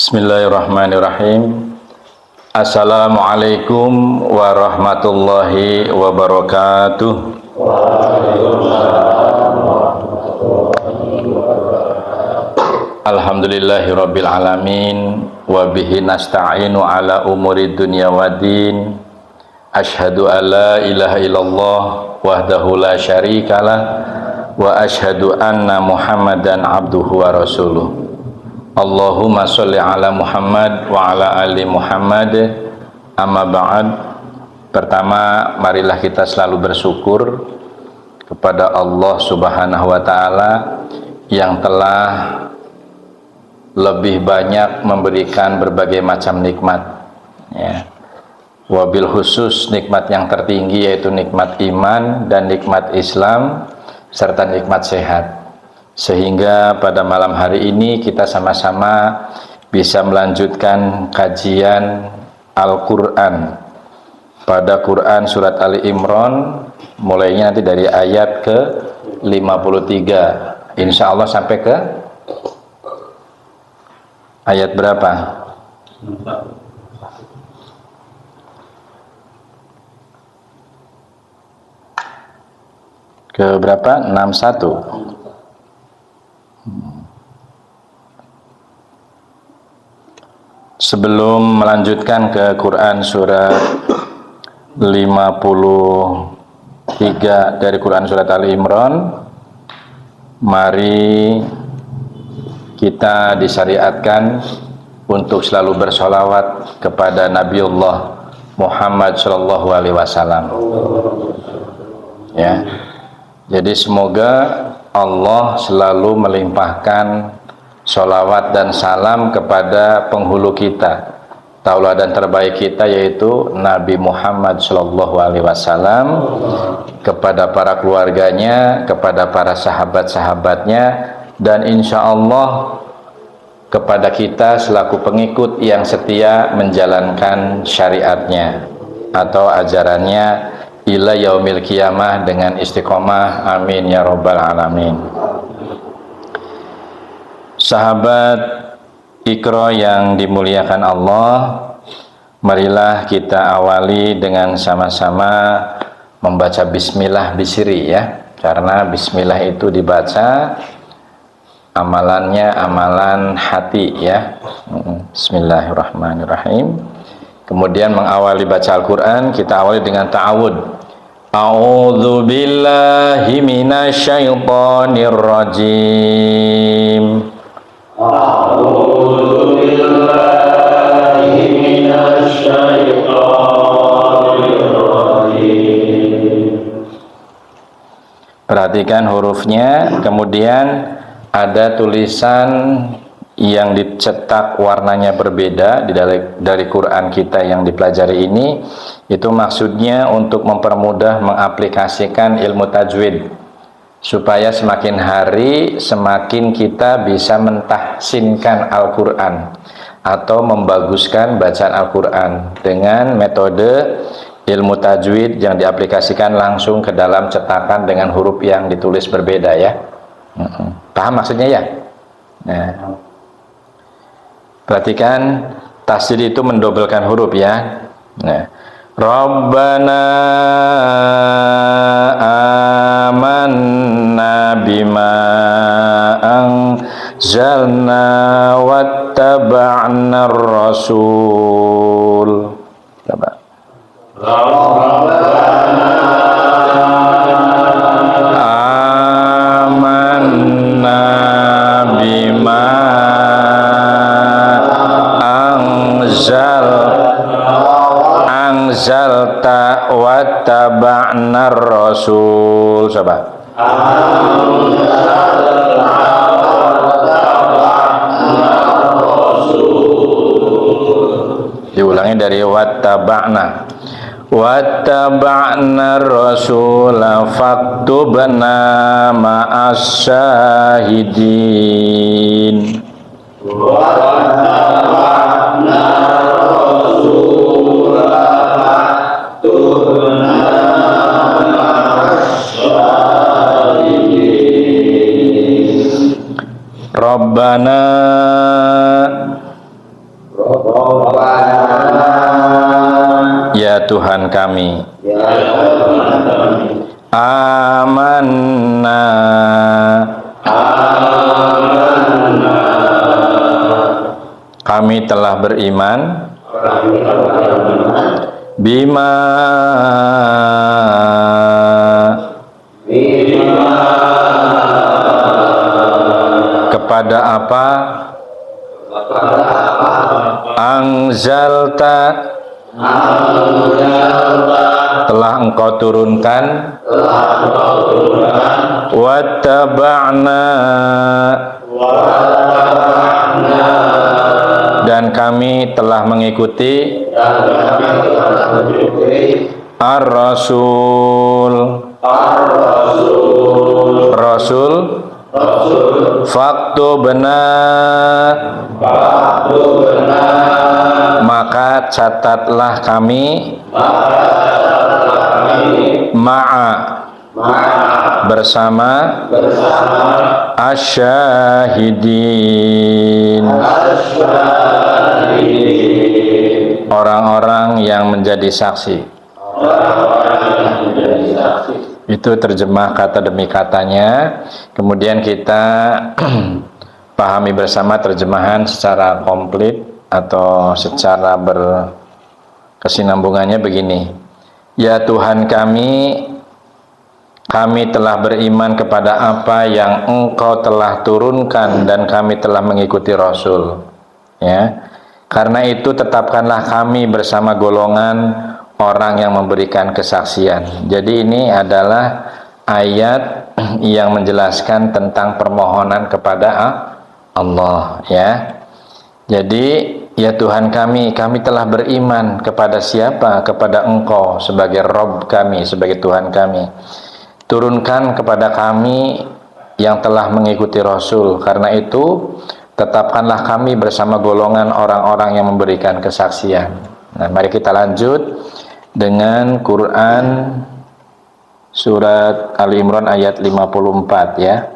Bismillahirrahmanirrahim. Assalamualaikum warahmatullahi wabarakatuh. Alhamdulillahirabbil alamin wa bihi nasta'inu ala umuri dunya waddin. Asyhadu an la ilaha illallah wahdahu la syarikalah wa asyhadu anna Muhammadan abduhu wa rasuluh. Allahumma sholli ala Muhammad wa ala ali Muhammad. Amma ba'd. Pertama, marilah kita selalu bersyukur kepada Allah Subhanahu wa taala yang telah lebih banyak memberikan berbagai macam nikmat, ya. Wabil khusus nikmat yang tertinggi yaitu nikmat iman dan nikmat Islam serta nikmat sehat. Sehingga pada malam hari ini kita sama-sama bisa melanjutkan kajian Al-Quran pada Quran surat Ali Imran, mulainya nanti dari ayat ke 53 insya Allah sampai ke ayat berapa? Ke berapa? 61. Sebelum melanjutkan ke Quran surat 53 dari Quran surat Ali Imran, mari kita disyariatkan untuk selalu bersolawat kepada Nabiullah Muhammad Shallallahu Alaihi Wasallam. Ya, jadi semoga Allah selalu melimpahkan sholawat dan salam kepada penghulu kita, tauladan terbaik kita yaitu Nabi Muhammad Shallallahu Alaihi Wasallam, kepada para keluarganya, kepada para sahabat-sahabatnya, dan insya Allah kepada kita selaku pengikut yang setia menjalankan syariatnya atau ajarannya ila yaumil qiyamah dengan istiqomah, amin ya rabbal alamin. Sahabat Iqra yang dimuliakan Allah, marilah kita awali dengan sama-sama membaca bismillah bisri, ya, karena bismillah itu dibaca amalannya amalan hati, ya. Bismillahirrahmanirrahim. Kemudian mengawali baca Al-Quran, kita awali dengan ta'awud. A'udzu billahi minasyaitonir rajim. A'udzu billahi minasyaitonir rajim. Perhatikan hurufnya, kemudian ada tulisan yang dicetak warnanya berbeda dari Quran kita yang dipelajari ini. Itu maksudnya untuk mempermudah mengaplikasikan ilmu tajwid, supaya semakin hari semakin kita bisa mentahsinkan Al-Quran atau membaguskan bacaan Al-Quran dengan metode ilmu tajwid yang diaplikasikan langsung ke dalam cetakan dengan huruf yang ditulis berbeda, ya. Paham maksudnya, ya? Nah, perhatikan tasdid itu mendobelkan huruf, ya. Nah, Rabbana amanna bima anzalna wattaba'na ar-rasul. Coba. Rabbana amanna bima anzalta wattaba'na ar-rasul. Coba. Diulangi dari wattaba'na. Wattaba'na ar-rasula faktubna ma'as syahidin. Wattaba'na ar-rasula faktubna ma'as syahidin. Rabbana Ya Tuhan kami. Amanna. Kami telah beriman. Bima kepada apa Anzalta telah engkau turunkan Wattaba'na dan kami telah mengikuti Ar-Rasul Faktubna maka catatlah kami ma'a bersama asyahidin orang-orang yang menjadi saksi. Itu terjemah kata demi katanya. Kemudian kita pahami bersama terjemahan secara komplit atau secara berkesinambungannya begini. Ya Tuhan kami telah beriman kepada apa yang Engkau telah turunkan dan kami telah mengikuti Rasul. Ya. Karena itu tetapkanlah kami bersama golongan orang yang memberikan kesaksian. Jadi ini adalah ayat yang menjelaskan tentang permohonan kepada Allah, ya. Jadi ya Tuhan kami telah beriman kepada siapa? Kepada Engkau sebagai Rabb kami, sebagai Tuhan kami. Turunkan kepada kami yang telah mengikuti Rasul. Karena itu tetapkanlah kami bersama golongan orang-orang yang memberikan kesaksian. Nah, mari kita lanjut dengan Quran surat Ali Imran ayat 54 ya.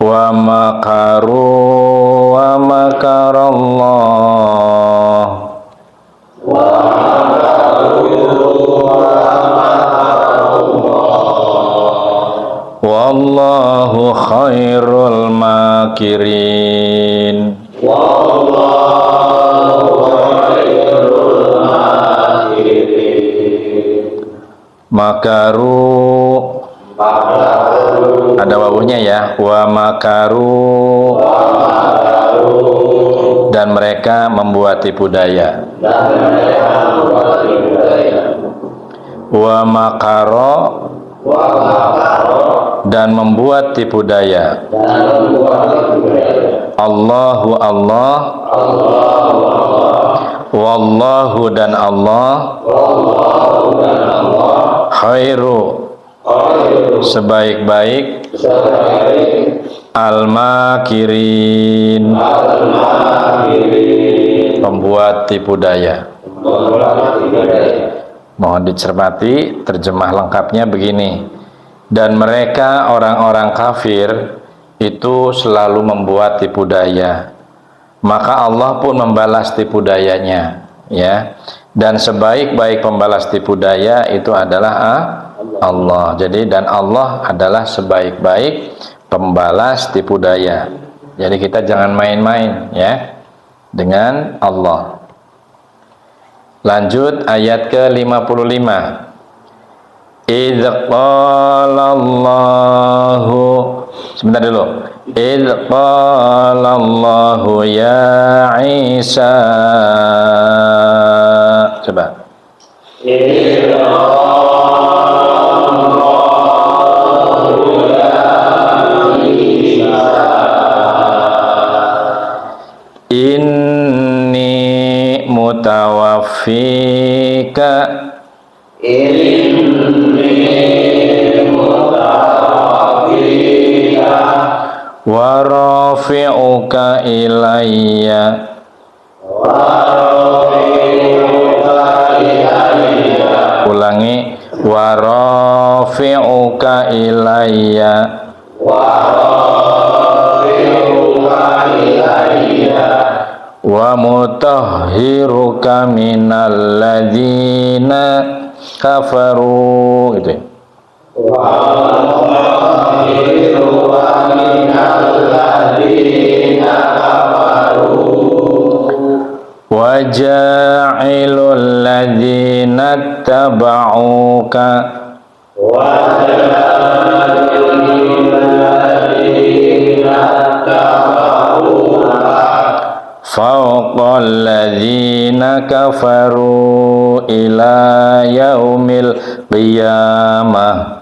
Wa makaru wa makarallah wallahu khairul makirin. Makaru ada wawunya ya, wa makaru dan mereka membuat tipu daya. Wa makaro dan membuat tipu daya. Allahu Allah, wallahu dan Allah, khairu sebaik-baik al-makirin pembuat tipu daya. Mohon dicermati terjemah lengkapnya begini. Dan mereka orang-orang kafir itu selalu membuat tipu daya, maka Allah pun membalas tipu dayanya, ya. Dan sebaik-baik pembalas tipu daya itu adalah Allah. Jadi dan Allah adalah sebaik-baik pembalas tipu daya. Jadi kita jangan main-main ya dengan Allah. Lanjut ayat ke-55. Idz qala Allahu, sebentar dulu. Idz qala Allahu ya Isa. Coba. Idz qala Allahu ya Isa. Inni mutawaffika. Wa rafi'uka ilayya. Ulangi. Wa rafi'uka ilayya. wa mutahhiruka minal ladzina kafaru, gitu. Wa ja'ilul ladzina tabauka fawqal ladzina kafaru ila yaumil qiyamah.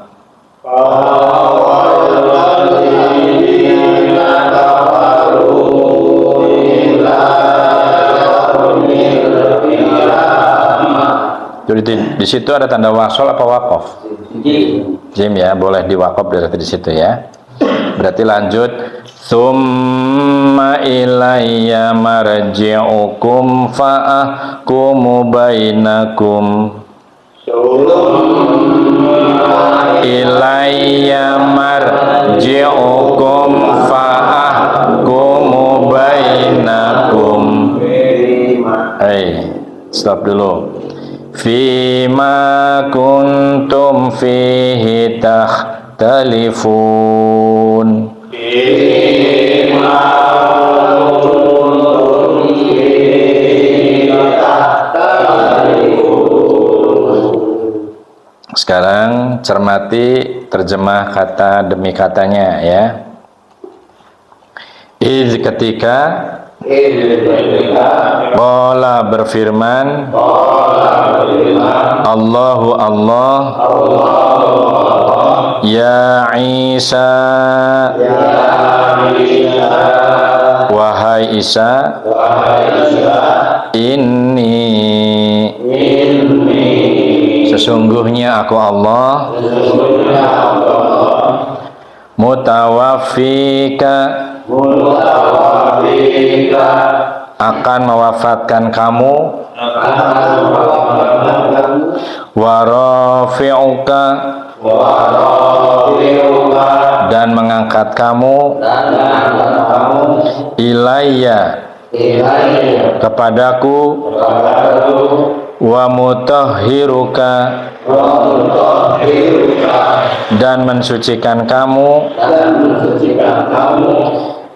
Jadi di situ ada tanda wasol apa wakof? Jim ya, boleh diwakof dari di situ ya. Berarti lanjut. Tsumma ilayya marji'ukum fa'ahkumu bainakum. Ilayya marji'ukum fa'ahkumu bainakum. Hey, stop dulu. Fima kuntum fihi takhtalifun. Sekarang cermati terjemah kata demi katanya ya. Iz ketika Qala berfirman Allahu Allah Ya Isa Wahai Isa Inni Sesungguhnya aku Allah Mutawaffika akan mewafatkan kamu wa rafi'uka dan mengangkat kamu ilayya kepadaku wa mutahhiruka dan mensucikan kamu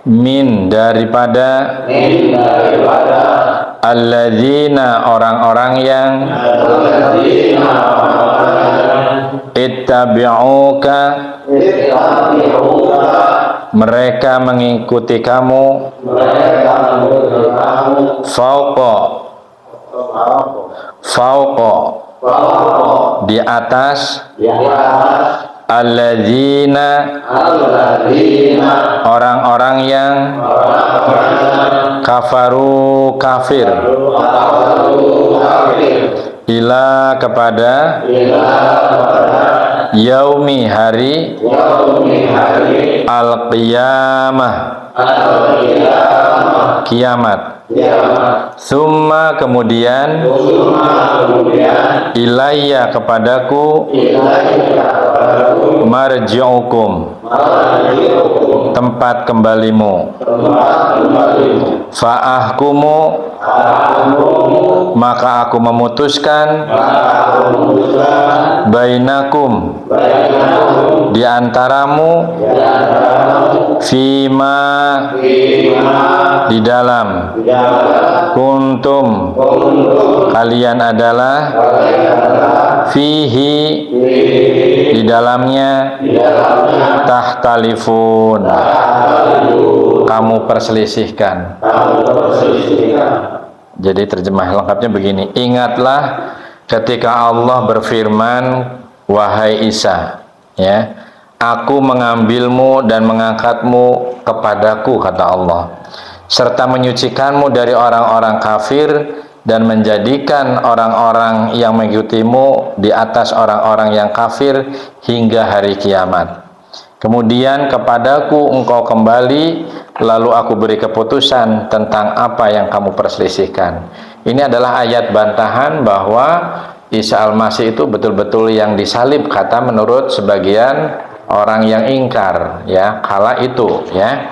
min daripada alladzina orang-orang yang ittabi'uka mereka mengikuti kamu fauqa di atas alladzina orang-orang yang kafaru kafir ila kepada yaumi hari al-qiyamah kiamat. Summa kemudian ilayya kepadaku marji'ukum tempat kembalimu fa'ahkumu maka aku memutuskan bainakum di antaramu fima di dalam kuntum kalian adalah fihi di dalamnya tahtalifun kamu perselisihkan. Jadi terjemah lengkapnya begini, ingatlah ketika Allah berfirman wahai Isa ya, aku mengambilmu dan mengangkatmu kepadaku kata Allah, serta menyucikanmu dari orang-orang kafir dan menjadikan orang-orang yang mengikutimu di atas orang-orang yang kafir hingga hari kiamat. Kemudian kepadaku engkau kembali, lalu aku beri keputusan tentang apa yang kamu perselisihkan. Ini adalah ayat bantahan bahwa Isa Al-Masih itu betul-betul yang disalib, kata menurut sebagian orang yang ingkar, ya, kala itu, ya.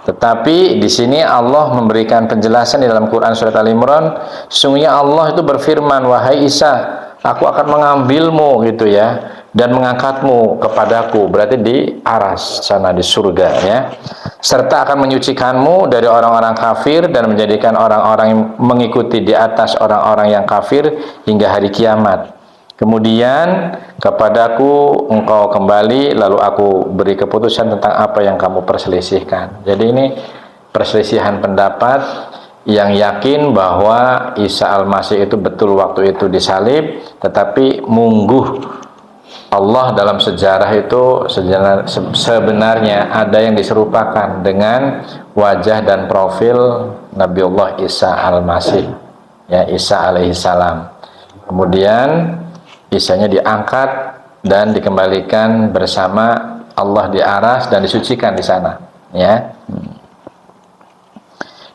Tetapi di sini Allah memberikan penjelasan di dalam Quran surat Al-Imran, sesungguhnya Allah itu berfirman, wahai Isa, aku akan mengambilmu gitu ya, dan mengangkatmu kepadaku, berarti di aras sana di surga, ya, serta akan menyucikanmu dari orang-orang kafir dan menjadikan orang-orang yang mengikuti di atas orang-orang yang kafir hingga hari kiamat. Kemudian kepadaku engkau kembali, lalu aku beri keputusan tentang apa yang kamu perselisihkan. Jadi ini perselisihan pendapat yang yakin bahwa Isa Al-Masih itu betul waktu itu disalib, tetapi mungguh Allah dalam sejarah itu sebenarnya ada yang diserupakan dengan wajah dan profil Nabiullah Isa Al-Masih, ya, Isa alaihissalam. Kemudian Isanya diangkat dan dikembalikan bersama Allah di aras dan disucikan di sana, ya.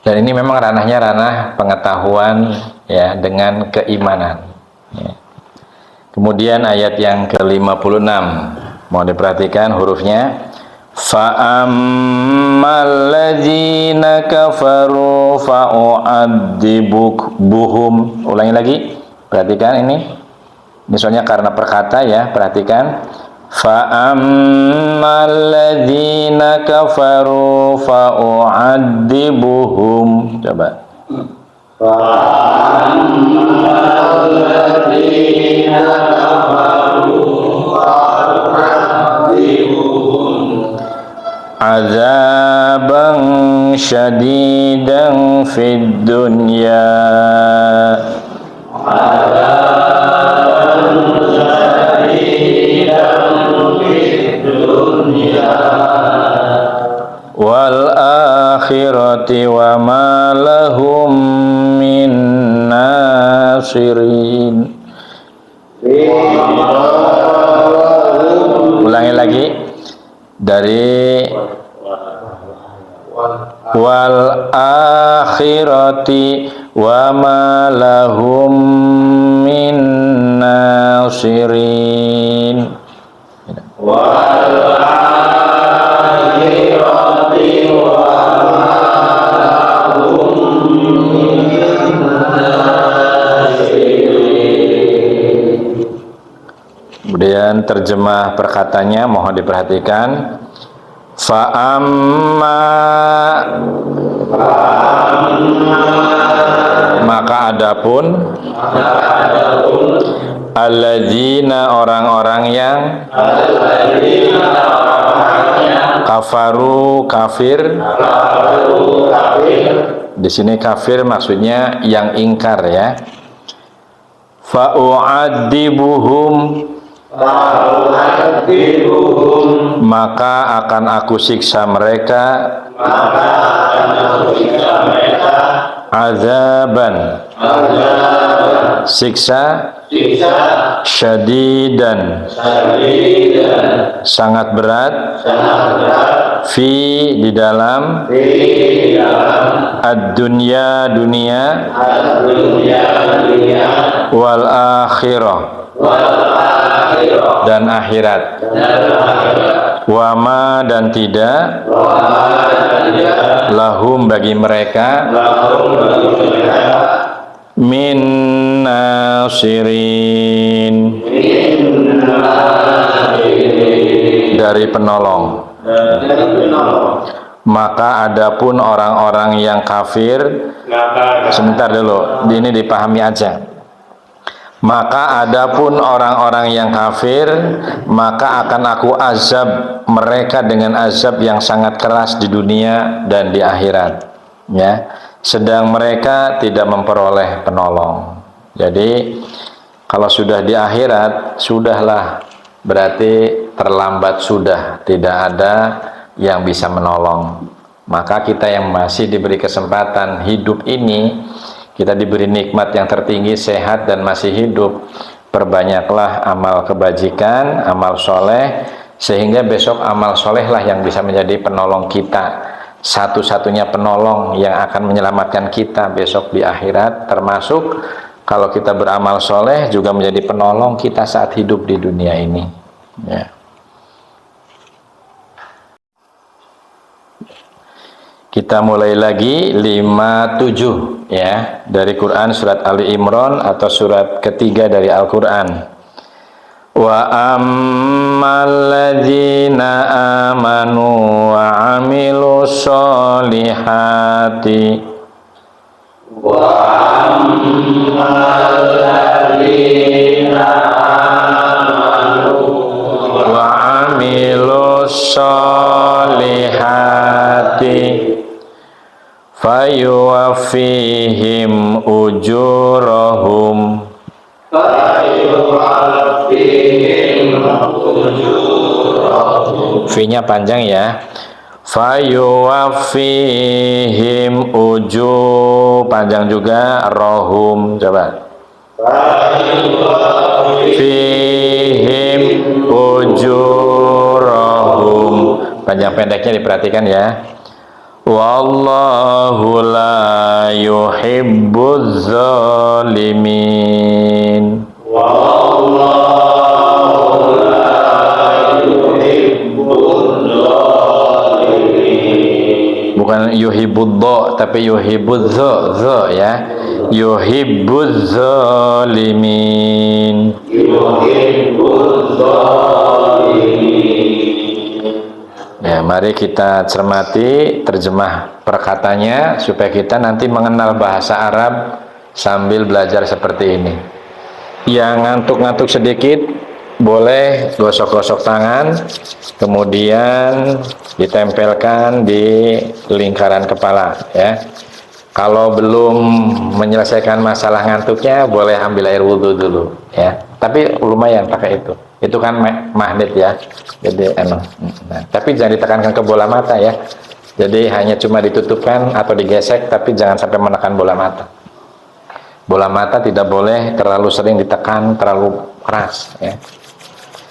Dan ini memang ranahnya ranah pengetahuan, ya, dengan keimanan, ya. Kemudian ayat yang ke-56, mohon diperhatikan hurufnya. Fa'ammal ladzina kafaru fa'u'adzibuhum. Ulangi lagi, perhatikan ini. Ini soalnya karena perkata, ya, perhatikan. Fa'ammal ladzina kafaru fa'u'adzibuhum. Coba. Fa'ammal ladzina kafaru fa'u'adzibuhum azaban syadidan fid dunya. Wal akhirati wa ma lahum min nasirin. Ulangi lagi dari wal akhirati wa ma lahum min nasirin. Wal akhirati wa ma lahum min nasirin. Kemudian terjemah perkataannya mohon diperhatikan. Fa'amma, maka adapun alladzina orang-orang yang kafaru kafir. Di sini kafir maksudnya yang ingkar, ya. Fa'u'adzibuhum, maka akan aku siksa mereka, azaban, siksa, syadidan, sangat berat, fi, di dalam, ad-dunya, dunia, wal akhirah, dan akhirat, wama, dan tidak, lahum, bagi mereka, min nasirin, dari penolong. Maka adapun orang-orang yang kafir, sebentar dulu, ini dipahami aja. Maka adapun orang-orang yang kafir, maka akan aku azab mereka dengan azab yang sangat keras di dunia dan di akhirat, ya. Sedang mereka tidak memperoleh penolong. Jadi kalau sudah di akhirat, sudahlah, berarti terlambat sudah, tidak ada yang bisa menolong. Maka kita yang masih diberi kesempatan hidup ini, kita diberi nikmat yang tertinggi, sehat dan masih hidup, perbanyaklah amal kebajikan, amal soleh, sehingga besok amal soleh lah yang bisa menjadi penolong kita, satu-satunya penolong yang akan menyelamatkan kita besok di akhirat, termasuk kalau kita beramal soleh juga menjadi penolong kita saat hidup di dunia ini, ya. Kita mulai lagi 57 ya, dari Quran surat Ali Imran atau surat ketiga dari Al-Quran. Wa ammal ladzina amanu wa amilus solihati wa ammal ladzina amanu wa amilus solihati fayuwaffihim ujurahum V-nya panjang ya. Fayuwaffihim panjang juga, rohum coba. Fihim ujurahum, panjang pendeknya diperhatikan ya. Wallahu la yuhibbuz zalimin. Wallahu la yuhibbuz zalimin. Bukan yuhibbud dha, tapi yuhibbuz za ya. Yuhibbuz zalimin. Yuhibbuz zalimin. Ya, mari kita cermati terjemah perkatanya supaya kita nanti mengenal bahasa Arab sambil belajar seperti ini. Yang ngantuk-ngantuk sedikit boleh gosok-gosok tangan, kemudian ditempelkan di lingkaran kepala ya. Kalau belum menyelesaikan masalah ngantuknya, boleh ambil air wudhu dulu ya. Tapi lumayan pakai itu. Itu kan magnet ya. Jadi enak. Nah, tapi jangan ditekankan ke bola mata ya. Jadi hanya cuma ditutupkan atau digesek, tapi jangan sampai menekan bola mata. Bola mata tidak boleh terlalu sering ditekan, terlalu keras ya.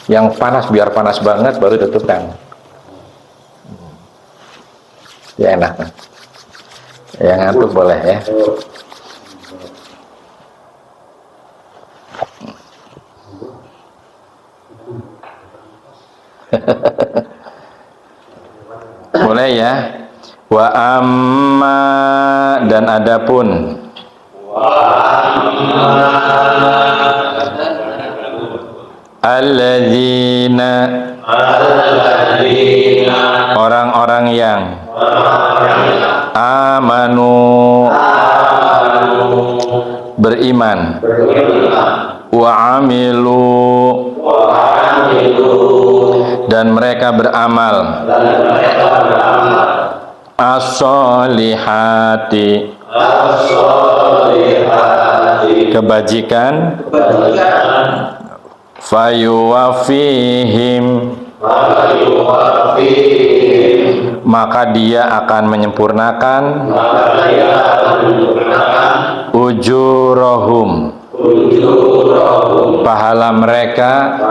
Yang panas biar panas banget baru tutupkan. Ya enak. Yang ngantuk boleh ya. Boleh ya. Wa amma, dan adapun. Alladzina, orang-orang yang amanu, beriman, wa amilu, dan mereka beramal, as-solihati, kebajikan, fayuwaffihim, maka dia akan menyempurnakan, ujurahum, pahala mereka,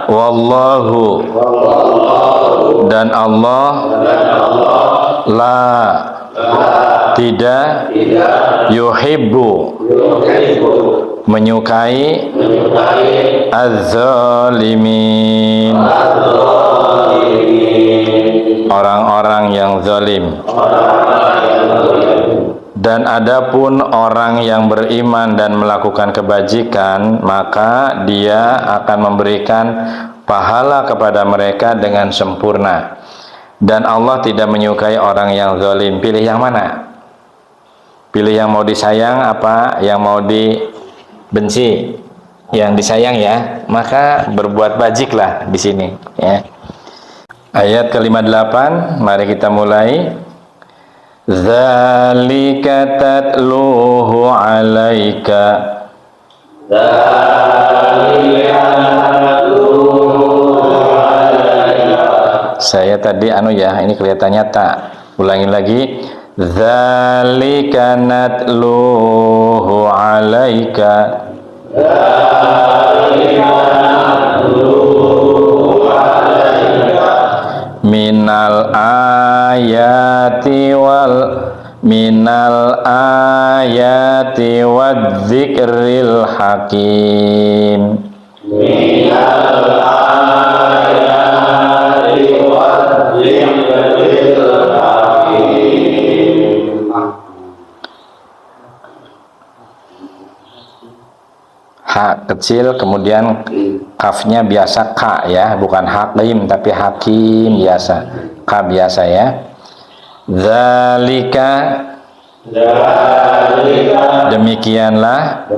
wallahu, dan Allah, la, tidak, yuhibbu, menyukai, az-zalimin, orang-orang yang zalim. Dan adapun orang yang beriman dan melakukan kebajikan, maka dia akan memberikan pahala kepada mereka dengan sempurna. Dan Allah tidak menyukai orang yang zalim. Pilih yang mana? Pilih yang mau disayang apa yang mau dibenci? Yang disayang ya, maka berbuat bajiklah di sini ya. Ayat ke-58, mari kita mulai. Dzalika tatluhu 'alaika, saya tadi ya, ini kelihatannya tak. Ulangin lagi. Dzalika natluhu 'alaika, minal ayati wadzikril hakim. Minal ayati wadzikril hakim. kecil, kemudian kafnya biasa ka ya, bukan hakim tapi hakim biasa, ka biasa ya. Dzalika, demikianlah,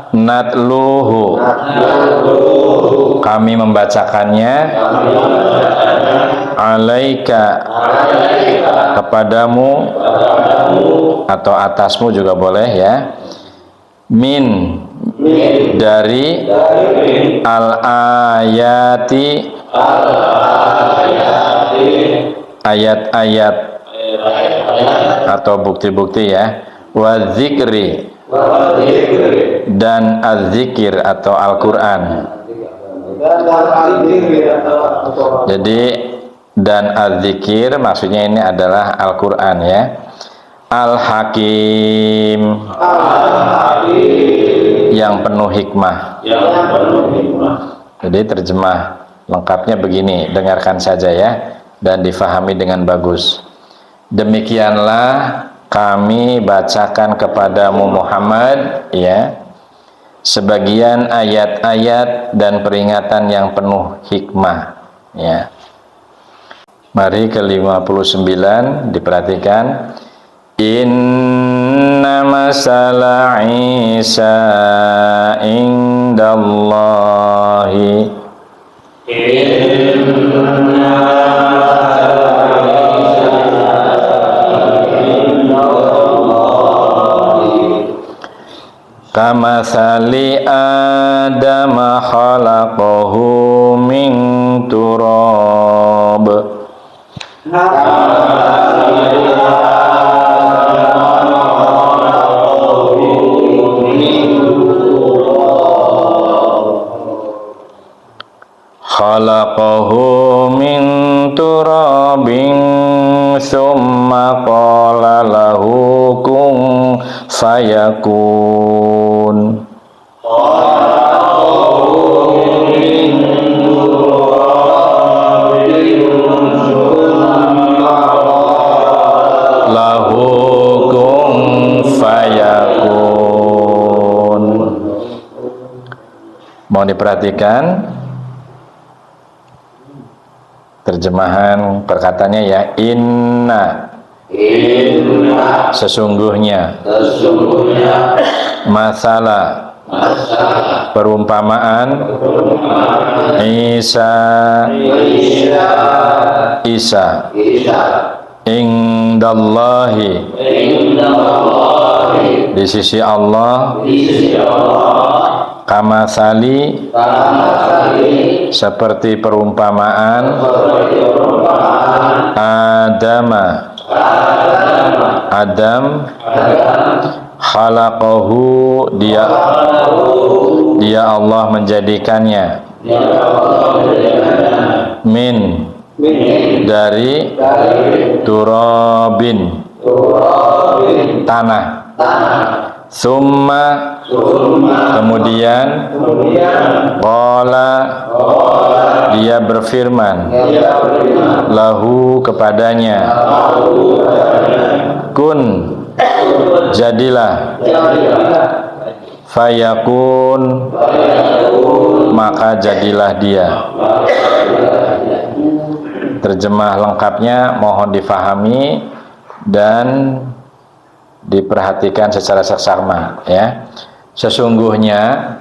natluhu, kami membacakannya, alaika, kepadamu atau atasmu juga boleh ya, min, dari al-ayati, ayat-ayat atau bukti-bukti ya, wa dzikri, dan az-zikir atau Al-Quran. Jadi dan az-zikir maksudnya ini adalah Al-Quran ya. Al-Hakim, yang penuh hikmah. Jadi terjemah lengkapnya begini, dengarkan saja ya dan difahami dengan bagus. Demikianlah kami bacakan kepadamu Muhammad ya, sebagian ayat-ayat dan peringatan yang penuh hikmah ya. Mari ke 59 diperhatikan. Inna masala Isa indallahi, kamathali Adam khalaqahu min turab. Khalaqahu min turabin summa qala lahu kun fayakun. Lahu kun fayakun. Mau diperhatikan terjemahan perkataannya ya. Inna, sesungguhnya, masalah, perumpamaan, Isa, indallahi, di sisi Allah, kamathali, seperti perumpamaan, Adam, khalaqahu, dia Allah menjadikannya, min, dari turabin, tanah, summa, kemudian, qala, dia berfirman, lahu, kepadanya, kun, jadilah, fayakun, maka jadilah dia. Terjemah lengkapnya mohon difahami dan diperhatikan secara seksama ya. Sesungguhnya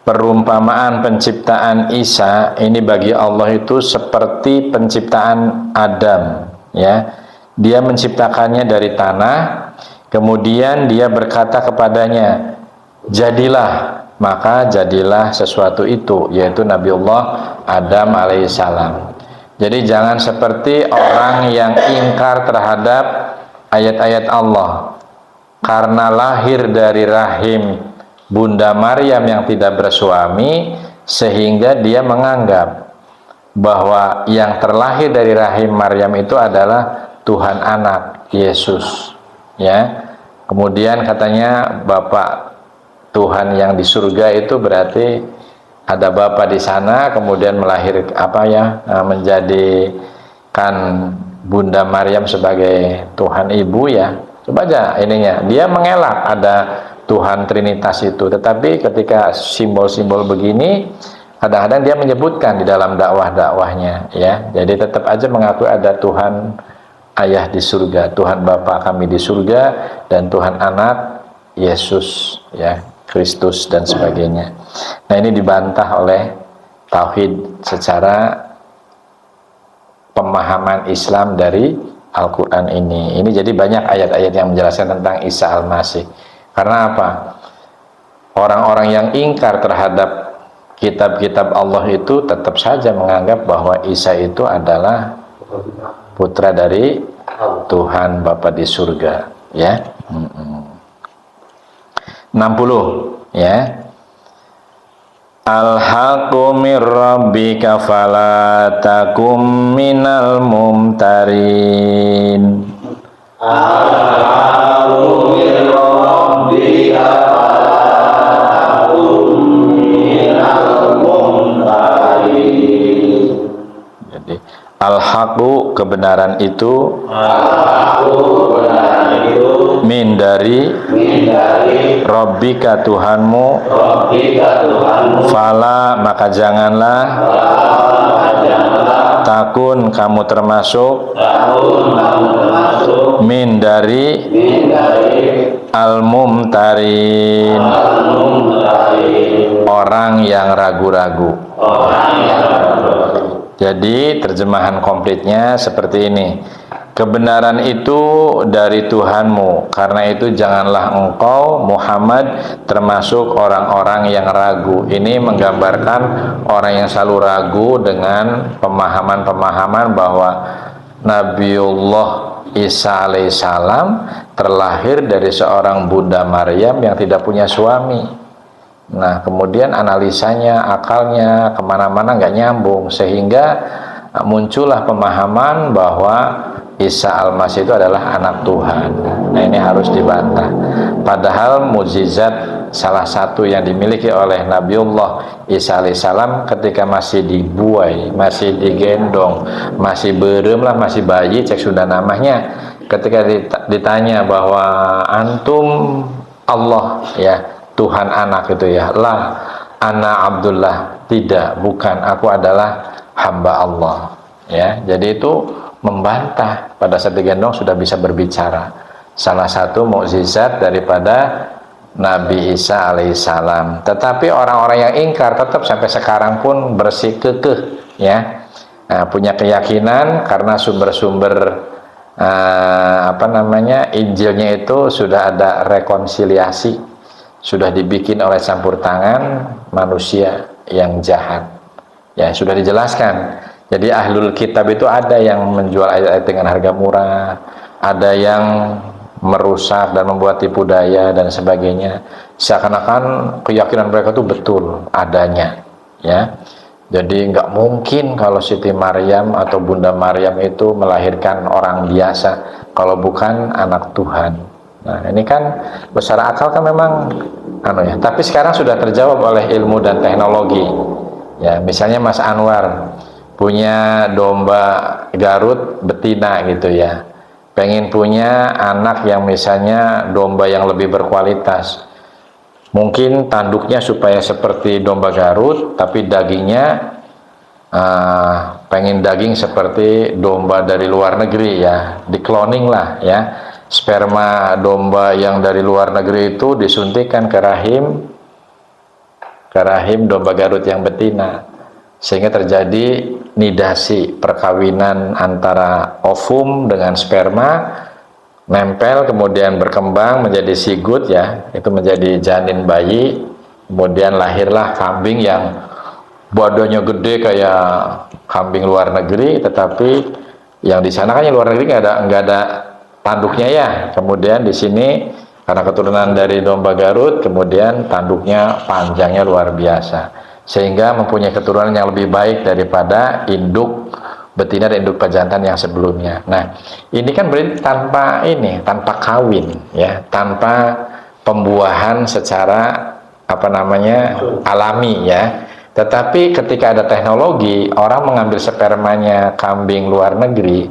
perumpamaan penciptaan Isa ini bagi Allah itu seperti penciptaan Adam ya. Dia menciptakannya dari tanah, kemudian dia berkata kepadanya, jadilah, maka jadilah sesuatu itu, yaitu Nabiullah Adam alaihissalam. Jadi jangan seperti orang yang ingkar terhadap ayat-ayat Allah karena lahir dari rahim Bunda Maryam yang tidak bersuami, sehingga dia menganggap bahwa yang terlahir dari rahim Maryam itu adalah Tuhan anak, Yesus ya. Kemudian katanya Bapak Tuhan yang di surga itu berarti ada Bapa di sana, kemudian menjadikan Bunda Maryam sebagai Tuhan ibu ya. Coba aja ininya, dia mengelak ada Tuhan Trinitas itu. Tetapi ketika simbol-simbol begini, kadang-kadang dia menyebutkan di dalam dakwah-dakwahnya, ya. Jadi tetap aja mengakui ada Tuhan Ayah di surga, Tuhan Bapa kami di surga, dan Tuhan Anak Yesus, ya, Kristus dan sebagainya. Nah, ini dibantah oleh tauhid secara pemahaman Islam dari Al-Quran ini. Ini jadi banyak ayat-ayat yang menjelaskan tentang Isa Al-Masih. Karena apa? Orang-orang yang ingkar terhadap kitab-kitab Allah itu tetap saja menganggap bahwa Isa itu adalah putra dari Tuhan Bapa di surga, ya. 60, ya. Al-haqqu mir rabbika fala takum minal mumtarin. Al-haqqu mir rabbika fala takum minal mumtarin. Jadi al-haqqu kebenaran itu, min dari Rabbika Tuhanmu, fala maka janganlah, takun kamu termasuk, min dari al-mumtarin, orang yang ragu-ragu. Jadi terjemahan komplitnya seperti ini. Kebenaran itu dari Tuhanmu, karena itu janganlah engkau Muhammad termasuk orang-orang yang ragu. Ini menggambarkan orang yang selalu ragu dengan pemahaman-pemahaman bahwa Nabiullah Isa alaihissalam terlahir dari seorang Bunda Maryam yang tidak punya suami. Nah, kemudian analisanya, akalnya kemana-mana nggak nyambung, sehingga muncullah pemahaman bahwa Isa Al-Masih itu adalah anak Tuhan. Nah, ini harus dibantah. Padahal mukjizat salah satu yang dimiliki oleh Nabiullah Isa alaihissalam ketika masih dibuai, masih digendong, masih berem lah, masih bayi, cek sudah namanya. Ketika ditanya bahwa antum Allah, ya, Tuhan anak itu, ya, lah, ana Abdullah, tidak, bukan, aku adalah hamba Allah, ya. Jadi itu membantah, pada saat digendong sudah bisa berbicara. Salah satu mukjizat daripada Nabi Isa alaihissalam. Tetapi orang-orang yang ingkar tetap sampai sekarang pun bersikukuh, ya. Nah, punya keyakinan karena sumber-sumber Injilnya itu sudah ada rekonsiliasi, sudah dibikin oleh campur tangan manusia yang jahat, ya, sudah dijelaskan. Jadi ahlul kitab itu ada yang menjual ayat-ayat dengan harga murah, ada yang merusak dan membuat tipu daya dan sebagainya, seakan-akan keyakinan mereka itu betul adanya, ya. Jadi nggak mungkin kalau Siti Maryam atau Bunda Maryam itu melahirkan orang biasa kalau bukan anak Tuhan. Nah, ini kan secara akal kan memang ya. Tapi sekarang sudah terjawab oleh ilmu dan teknologi. Ya, misalnya Mas Anwar punya domba Garut betina gitu, ya. Pengen punya anak yang misalnya domba yang lebih berkualitas. Mungkin tanduknya supaya seperti domba Garut, tapi dagingnya pengen daging seperti domba dari luar negeri, ya. Di-cloning lah, ya. Sperma domba yang dari luar negeri itu disuntikkan ke rahim domba Garut yang betina, sehingga terjadi nidasi, perkawinan antara ovum dengan sperma, nempel, kemudian berkembang menjadi sigut, ya, itu menjadi janin bayi, kemudian lahirlah kambing yang badannya gede kayak kambing luar negeri, tetapi yang di sana kan yang luar negeri nggak ada tanduknya, ya. Kemudian di sini karena keturunan dari domba Garut, kemudian tanduknya panjangnya luar biasa, sehingga mempunyai keturunan yang lebih baik daripada induk betina dan induk pejantan yang sebelumnya. Nah, ini kan berarti tanpa kawin, ya, tanpa pembuahan secara alami, ya. Tetapi ketika ada teknologi, orang mengambil spermanya kambing luar negeri,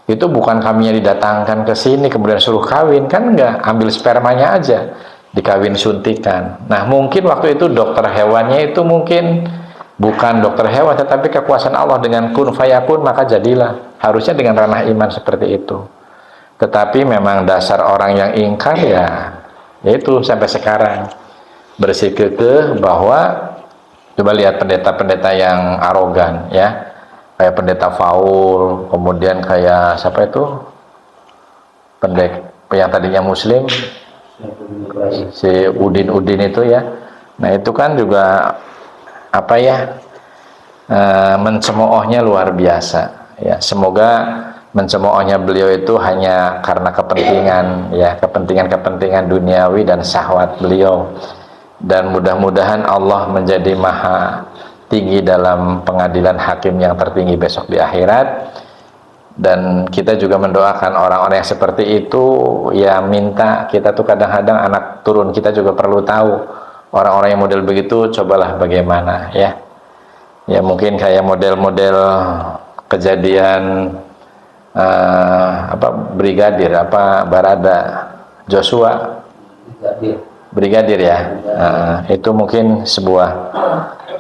itu bukan kambingnya didatangkan ke sini kemudian suruh kawin, kan enggak, ambil spermanya aja. dikawin suntikan. Nah, mungkin waktu itu dokter hewannya itu mungkin bukan dokter hewan, tetapi kekuasaan Allah dengan kun fayakun, maka jadilah. Harusnya dengan ranah iman seperti itu. Tetapi memang dasar orang yang ingkar ya, yaitu sampai sekarang bersikukuh bahwa, coba lihat pendeta-pendeta yang arogan ya, kayak pendeta Faul, kemudian kayak siapa itu pendeta yang tadinya muslim, si Udin itu ya. Nah itu kan juga apa ya, mencemoohnya luar biasa ya. Semoga mencemoohnya beliau itu hanya karena kepentingan ya, kepentingan duniawi dan syahwat beliau, dan mudah-mudahan Allah menjadi maha tinggi dalam pengadilan hakim yang tertinggi besok di akhirat. Dan kita juga mendoakan orang-orang yang seperti itu ya, minta kita tuh kadang-kadang anak turun kita juga perlu tahu orang-orang yang model begitu, cobalah bagaimana ya. Ya mungkin kayak model-model kejadian brigadir Barada Joshua brigadir ya, itu mungkin sebuah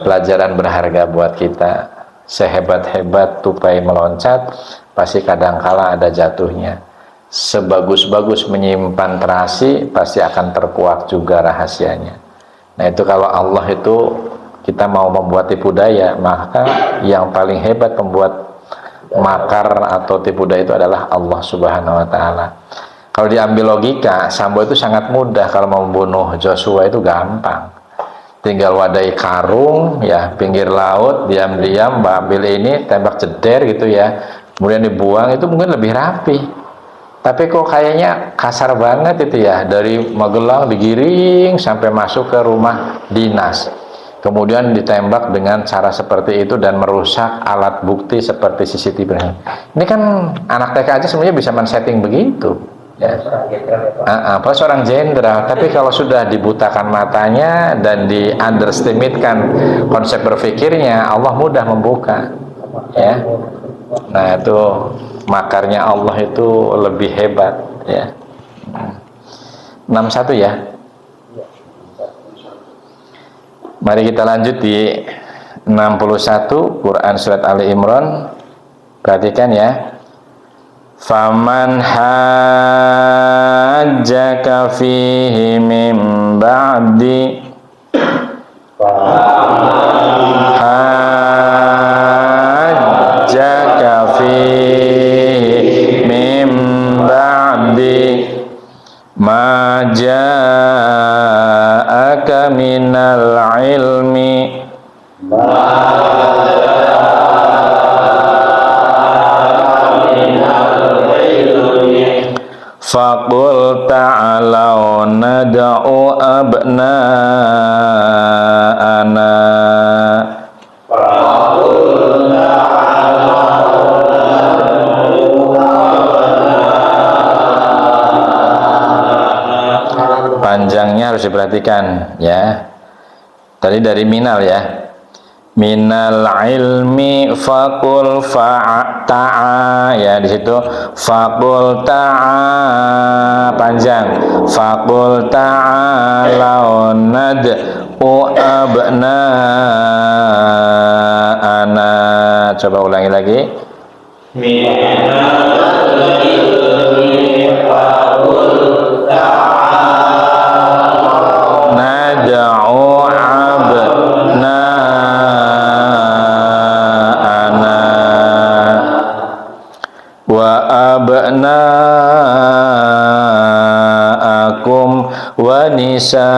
pelajaran berharga buat kita. Sehebat-hebat tupai meloncat, pasti kadangkala ada jatuhnya. Sebagus-bagus menyimpan terasi, pasti akan terkuak juga rahasianya. Nah itu kalau Allah itu kita mau membuat tipu daya, maka yang paling hebat pembuat makar atau tipu daya itu adalah Allah Subhanahu wa Ta'ala. Kalau diambil logika, Sambo itu sangat mudah. Kalau mau membunuh Joshua itu gampang, tinggal wadai karung ya, pinggir laut, diam-diam ambil ini, tembak jeder gitu ya, kemudian dibuang, itu mungkin lebih rapi. Tapi kok kayaknya kasar banget itu ya, dari Magelang digiring sampai masuk ke rumah dinas, kemudian ditembak dengan cara seperti itu dan merusak alat bukti seperti CCTV. Ini kan anak TK aja sebenarnya bisa men-setting begitu ya. Apa seorang jenderal, tapi kalau sudah dibutakan matanya dan di underestimatekan konsep berpikirnya, Allah mudah membuka ya. Nah itu makarnya Allah itu lebih hebat ya. 61 ya. Mari kita lanjut di 61 Quran surat Ali Imran. Perhatikan ya. Faman hajjaka fihi min ba'di hajjaka fihi min ba'di ma ja'aka minal ilmi faqul ta'alau nad'u abna'ana panjangnya harus diperhatikan ya. Tadi dari minal ya, minal ilmi faqul ta'a ya, di situ faqul ta'a panjang, faqul ta'alau nad'u abna'ana. Coba ulangi lagi. Minal ilmi faqul ta'alau nad'u abna'akum wa nisa'ana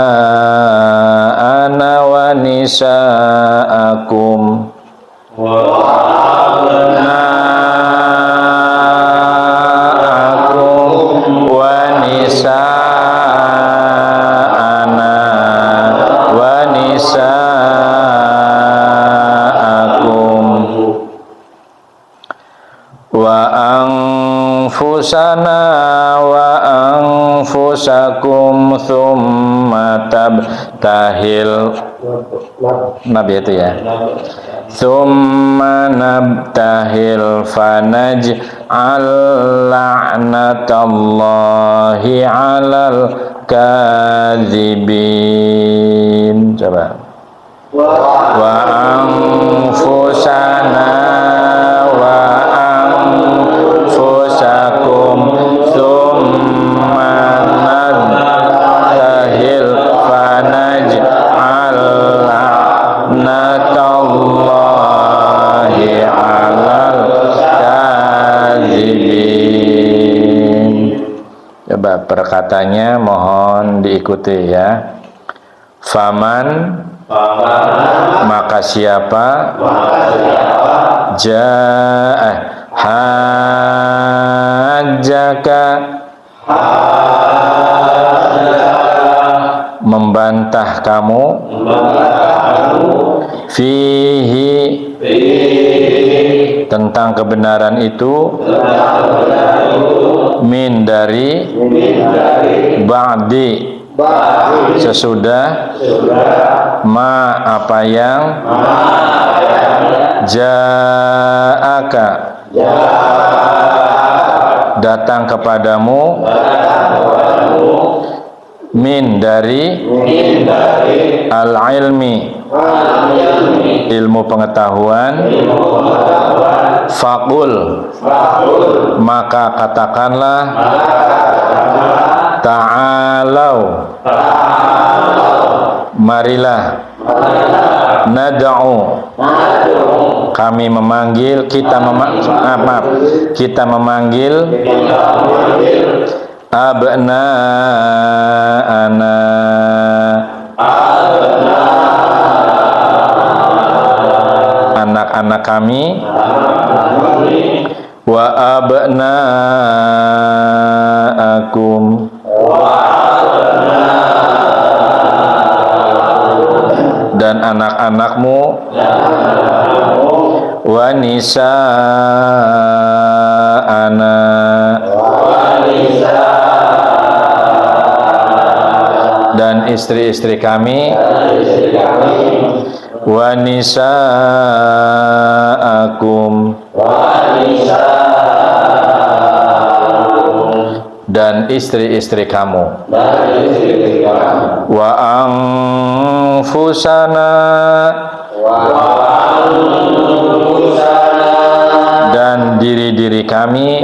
wa nisa'akum wa abna'akum wa nisa'ana wa nisa'akum wa anfusana wa anfusakum thumma tabtahil nabi itu ya, thumma nabtahil fanaj'al la'natallahi 'alal kadzibin. Coba. Wa anfusana wa anfusakum tsumma nabtahil fanaj'al la'natallahi 'alal kadzibin. Coba perkataannya mohon diikuti ya. Faman, maka siapa, hajjaka, membantah kamu, fihi, tentang kebenaran itu, min dari, ba'di, sesudah, ma apa yang, ja'aka, datang kepadamu, min dari, al-ilmi, ilmu pengetahuan, faqul, maka katakanlah, ta'alau, marilah, nad'u, kami memanggil, kita memanggil, abna'ana, anak-anak kami, wa abna'akum, dan anak-anakmu, wa nisa'ana, dan istri-istri kami, wa nisa'akum, dan istri-istri kamu, wa anfusana, dan diri-diri kami,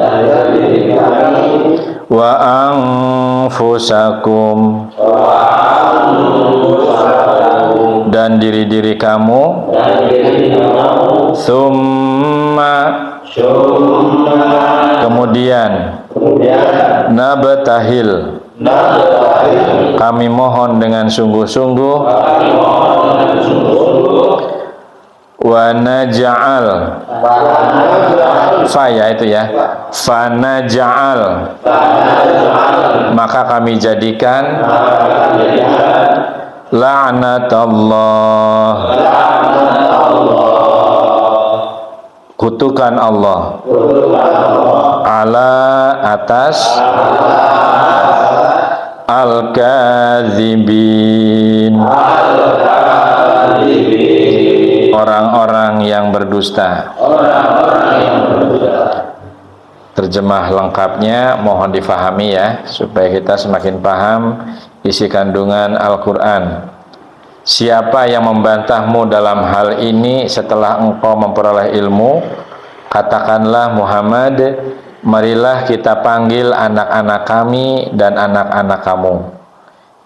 wa anfusakum, dan diri-diri kamu, summa, kemudian, nabtahil, kami mohon dengan sungguh-sungguh, wa naj'al, fa ya itu ya, fa naj'al, maka kami jadikan, la'natallah, kutukan Allah, ala, atas, al-kadzibin, orang-orang yang berdusta. Terjemah lengkapnya mohon difahami ya, supaya kita semakin paham isi kandungan Al-Quran. Siapa yang membantahmu dalam hal ini setelah engkau memperoleh ilmu, katakanlah Muhammad, marilah kita panggil anak-anak kami dan anak-anak kamu,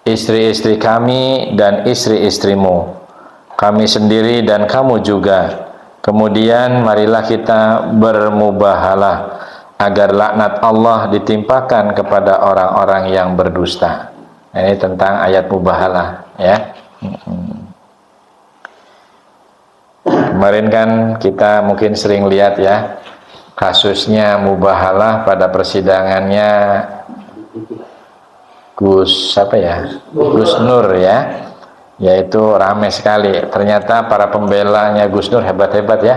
istri-istri kami dan istri-istrimu, kami sendiri dan kamu juga. Kemudian marilah kita bermubahalah agar laknat Allah ditimpakan kepada orang-orang yang berdusta. Ini tentang ayat mubahalah ya. Kemarin kan kita mungkin sering lihat ya kasusnya mubahalah pada persidangannya Gus Nur ya, yaitu ramai sekali. Ternyata para pembelanya Gus Nur hebat-hebat ya.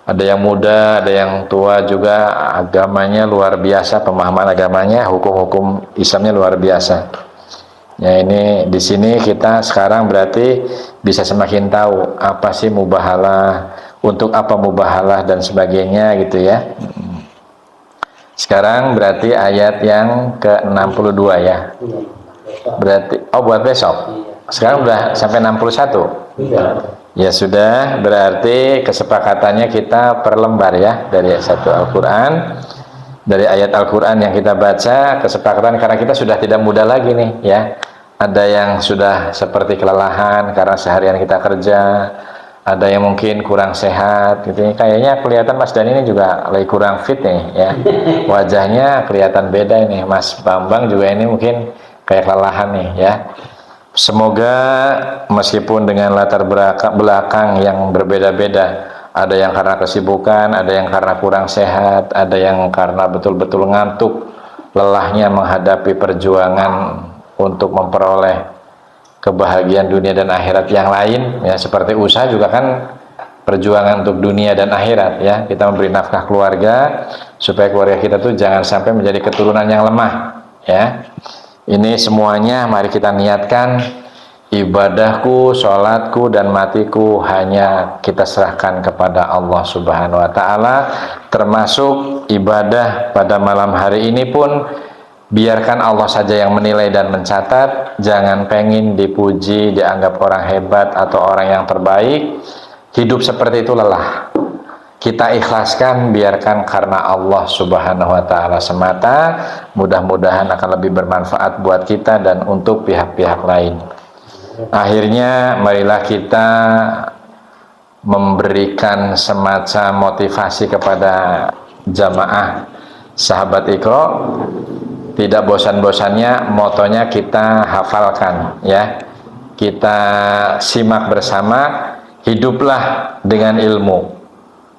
Ada yang muda, ada yang tua juga, agamanya luar biasa, pemahaman agamanya, hukum-hukum Islamnya luar biasa. Ya ini di sini kita sekarang berarti bisa semakin tahu apa sih mubahalah, untuk apa mubahalah dan sebagainya gitu ya. Sekarang berarti ayat yang ke-62 ya. Berarti buat besok. Sekarang udah sampai 61. Ya sudah, berarti kesepakatannya kita per lembar ya dari satu Al-Qur'an. Dari ayat Al-Qur'an yang kita baca, kesepakatan karena kita sudah tidak muda lagi nih ya. Ada yang sudah seperti kelelahan karena seharian kita kerja, ada yang mungkin kurang sehat gitu. Kayaknya kelihatan Mas Dan ini juga lagi kurang fit nih ya. Wajahnya kelihatan beda ini. Mas Bambang juga ini mungkin kayak kelelahan nih ya. Semoga meskipun dengan latar belakang yang berbeda-beda, ada yang karena kesibukan, ada yang karena kurang sehat, ada yang karena betul-betul ngantuk, lelahnya menghadapi perjuangan untuk memperoleh kebahagiaan dunia dan akhirat yang lain ya, seperti usaha juga kan perjuangan untuk dunia dan akhirat ya. Kita memberi nafkah keluarga supaya keluarga kita tuh jangan sampai menjadi keturunan yang lemah ya. Ini semuanya mari kita niatkan, ibadahku, sholatku dan matiku hanya kita serahkan kepada Allah Subhanahu wa Ta'ala. Termasuk ibadah pada malam hari ini pun biarkan Allah saja yang menilai dan mencatat. Jangan pengen dipuji, dianggap orang hebat atau orang yang terbaik. Hidup seperti itu lelah. Kita ikhlaskan, biarkan karena Allah Subhanahu wa Ta'ala semata. Mudah-mudahan akan lebih bermanfaat buat kita dan untuk pihak-pihak lain. Akhirnya marilah kita memberikan semacam motivasi kepada jamaah sahabat Iqra. Tidak bosan-bosannya motonya kita hafalkan ya. Kita simak bersama, hiduplah dengan ilmu.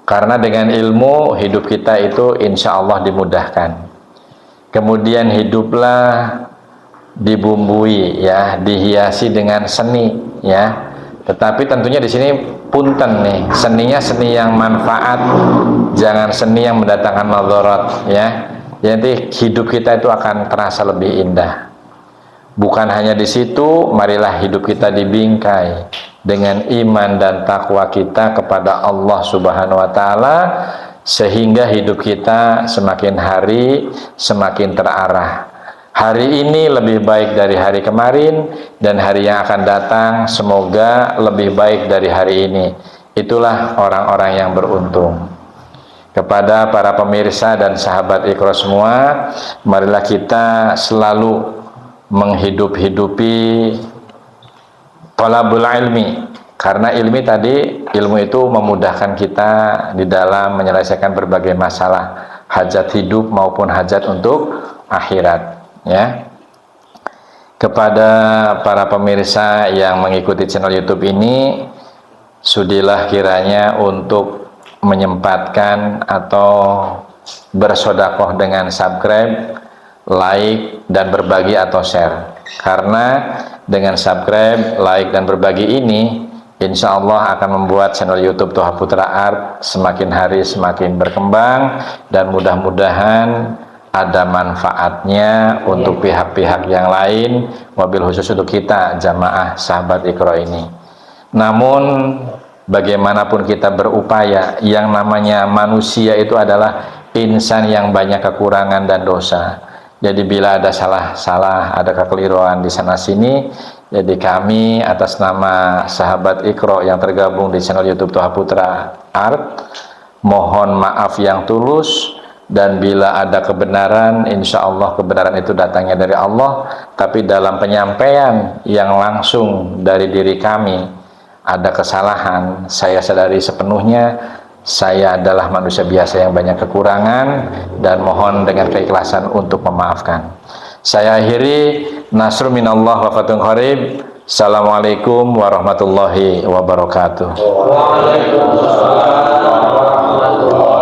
Karena dengan ilmu hidup kita itu insya Allah dimudahkan. Kemudian hiduplah dibumbui ya, dihiasi dengan seni ya. Tetapi tentunya di sini punten nih, seninya seni yang manfaat, jangan seni yang mendatangkan madarat ya. Jadi hidup kita itu akan terasa lebih indah. Bukan hanya di situ, marilah hidup kita dibingkai dengan iman dan takwa kita kepada Allah Subhanahu wa Ta'ala, sehingga hidup kita semakin hari semakin terarah. Hari ini lebih baik dari hari kemarin, dan hari yang akan datang semoga lebih baik dari hari ini. Itulah orang-orang yang beruntung. Kepada para pemirsa dan sahabat Iqra semua, marilah kita selalu menghidup-hidupi talabul ilmi, karena ilmu itu memudahkan kita di dalam menyelesaikan berbagai masalah hajat hidup maupun hajat untuk akhirat ya. Kepada para pemirsa yang mengikuti channel YouTube ini, sudilah kiranya untuk menyempatkan atau bersodakoh dengan subscribe, like, dan berbagi atau share. Karena dengan subscribe, like, dan berbagi ini, insya Allah akan membuat channel YouTube Toha Putra Art semakin hari semakin berkembang, dan mudah-mudahan ada manfaatnya untuk pihak-pihak yang lain, wabil khusus untuk kita jamaah sahabat Iqra ini. Namun bagaimanapun kita berupaya, yang namanya manusia itu adalah insan yang banyak kekurangan dan dosa. Jadi bila ada salah-salah, ada kekeliruan di sana sini, jadi kami atas nama sahabat Iqra yang tergabung di channel YouTube Toha Putra Art, mohon maaf yang tulus. Dan bila ada kebenaran, insya Allah kebenaran itu datangnya dari Allah. Tapi dalam penyampaian yang langsung dari diri kami ada kesalahan, saya sadari sepenuhnya saya adalah manusia biasa yang banyak kekurangan, dan mohon dengan keikhlasan untuk memaafkan. Saya akhiri, nasrun minallah wa fathun qarib. Assalamualaikum warahmatullahi wabarakatuh. Waalaikumsalam warahmatullahi wabarakatuh.